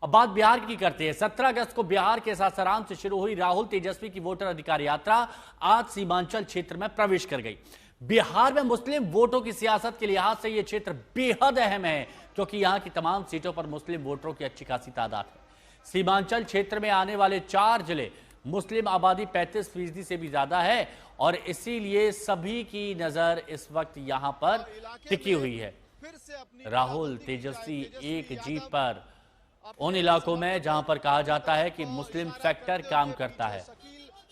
अब बात बिहार की करते हैं। 17 अगस्त को बिहार के सासाराम से शुरू हुई राहुल तेजस्वी की वोटर अधिकार यात्रा आज सीमांचल क्षेत्र में प्रवेश कर गई। बिहार में मुस्लिम वोटों की सियासत के लिहाज से यह क्षेत्र बेहद अहम है, क्योंकि यहां की तमाम सीटों पर मुस्लिम वोटरों की अच्छी खासी तादाद है। सीमांचल क्षेत्र में आने वाले 4 जिले मुस्लिम आबादी 35% से भी ज्यादा है और इसीलिए सभी की नजर इस वक्त यहां पर टिकी हुई है। राहुल तेजस्वी एक जीत पर उन इलाकों में जहां पर कहा जाता है कि मुस्लिम फैक्टर काम करता है।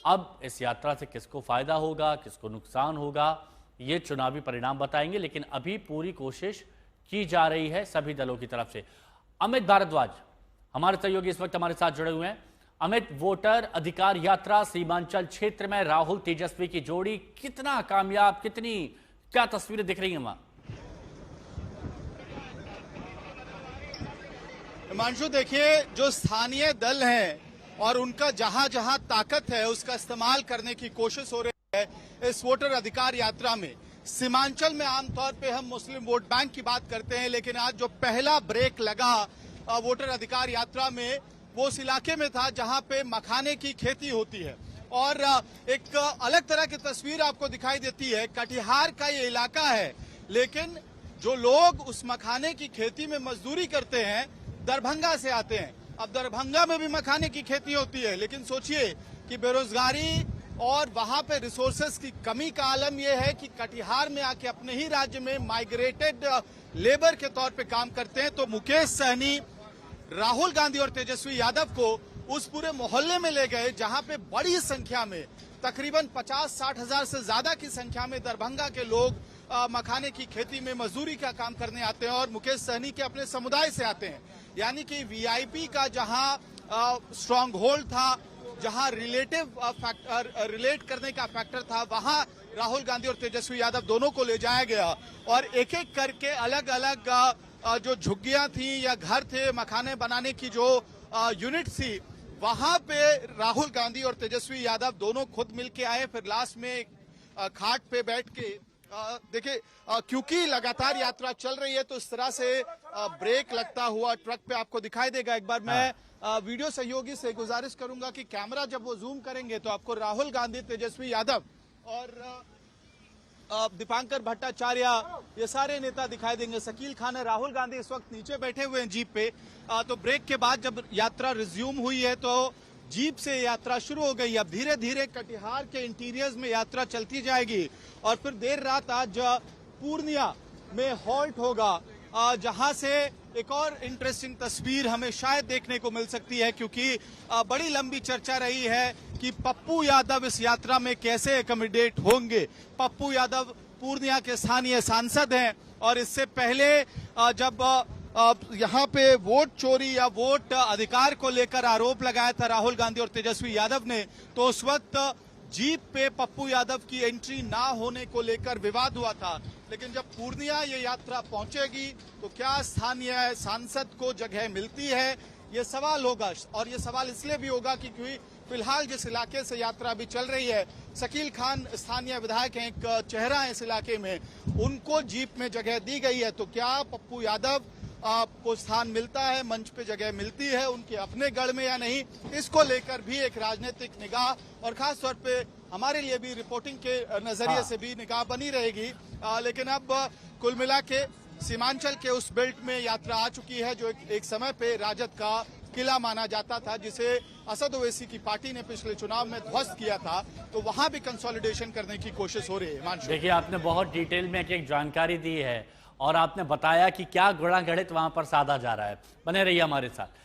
अब इस यात्रा से किसको फायदा होगा, किसको नुकसान होगा, ये चुनावी परिणाम बताएंगे, लेकिन अभी पूरी कोशिश की जा रही है सभी दलों की तरफ से। अमित भारद्वाज हमारे सहयोगी इस वक्त हमारे साथ जुड़े हुए हैं। अमित, वोटर अधिकार यात्रा सीमांचल क्षेत्र में राहुल तेजस्वी की जोड़ी कितना कामयाब, कितनी क्या तस्वीरें दिख रही हैं वहां? हिमांशु, देखिए, जो स्थानीय दल हैं और उनका जहां जहां ताकत है उसका इस्तेमाल करने की कोशिश हो रही है इस वोटर अधिकार यात्रा में। सीमांचल में आमतौर पे हम मुस्लिम वोट बैंक की बात करते हैं, लेकिन आज जो पहला ब्रेक लगा वोटर अधिकार यात्रा में वो उस इलाके में था जहां पे मखाने की खेती होती है और एक अलग तरह की तस्वीर आपको दिखाई देती है। कटिहार का ये इलाका है, लेकिन जो लोग उस मखाने की खेती में मजदूरी करते हैं दरभंगा से आते हैं। अब दरभंगा में भी मखाने की खेती होती है, लेकिन सोचिए कि बेरोजगारी और वहां पे रिसोर्सेस की कमी का आलम यह है कि कटिहार में आके अपने ही राज्य में माइग्रेटेड लेबर के तौर पे काम करते हैं। तो मुकेश सहनी राहुल गांधी और तेजस्वी यादव को उस पूरे मोहल्ले में ले गए जहां पे बड़ी संख्या में तकरीबन 50-60 हजार से ज्यादा की संख्या में दरभंगा के लोग मखाने की खेती में मजदूरी का काम करने आते हैं और मुकेश सहनी के अपने समुदाय से आते हैं। यानी कि वीआईपी का जहां स्ट्रांग होल्ड था, जहां रिलेट करने का फैक्टर था, वहां राहुल गांधी और तेजस्वी यादव दोनों को ले जाया गया और एक एक करके अलग अलग जो झुग्गियां थी या घर थे मखाने बनाने की जो यूनिट थी, वहां पे राहुल गांधी और तेजस्वी यादव दोनों खुद मिलके आए। फिर लास्ट में खाट पे बैठ के देखिए, क्योंकि लगातार यात्रा चल रही है तो इस तरह से ब्रेक लगता हुआ ट्रक पे आपको दिखाई देगा। एक बार मैं वीडियो सहयोगी से गुजारिश करूंगा कि कैमरा जब वो जूम करेंगे तो आपको राहुल गांधी, तेजस्वी यादव और दीपांकर भट्टाचार्य, ये सारे नेता दिखाई देंगे। शकील खान है, राहुल गांधी इस वक्त नीचे बैठे हुए हैं जीप पे। तो ब्रेक के बाद जब यात्रा रिज्यूम हुई है तो जीप से यात्रा शुरू हो गई। अब धीरे धीरे कटिहार के इंटीरियर्स में यात्रा चलती जाएगी और फिर देर रात आज पूर्णिया में हॉल्ट होगा, जहां से एक और इंटरेस्टिंग तस्वीर हमें शायद देखने को मिल सकती है, क्योंकि बड़ी लंबी चर्चा रही है कि पप्पू यादव इस यात्रा में कैसे एकोमोडेट होंगे। पप्पू यादव पूर्णिया के स्थानीय सांसद हैं और इससे पहले जब यहाँ पे वोट चोरी या वोट अधिकार को लेकर आरोप लगाया था राहुल गांधी और तेजस्वी यादव ने, तो उस वक्त जीप पे पप्पू यादव की एंट्री ना होने को लेकर विवाद हुआ था। लेकिन जब पूर्णिया ये यात्रा पहुंचेगी तो क्या स्थानीय सांसद को जगह मिलती है, ये सवाल होगा। और ये सवाल इसलिए भी होगा क्योंकि फिलहाल जिस इलाके से यात्रा अभी चल रही है, शकील खान स्थानीय विधायक हैं, एक चेहरा है इस इलाके में, उनको जीप में जगह दी गई है। तो क्या पप्पू यादव को स्थान मिलता है, मंच पे जगह मिलती है उनके अपने गढ़ में या नहीं, इसको लेकर भी एक राजनीतिक निगाह और खास तौर पे हमारे लिए भी रिपोर्टिंग के नजरिए से भी निगाह बनी रहेगी। लेकिन अब कुल मिला के सीमांचल के उस बेल्ट में यात्रा आ चुकी है जो एक समय पे राजद का किला माना जाता था, जिसे असद ओवैसी की पार्टी ने पिछले चुनाव में ध्वस्त किया था। तो वहां भी कंसोलिडेशन करने की कोशिश हो रही है। देखिए, आपने बहुत डिटेल में एक जानकारी दी है और आपने बताया कि क्या गुणा गणित वहां पर साधा जा रहा है। बने रहिए हमारे साथ।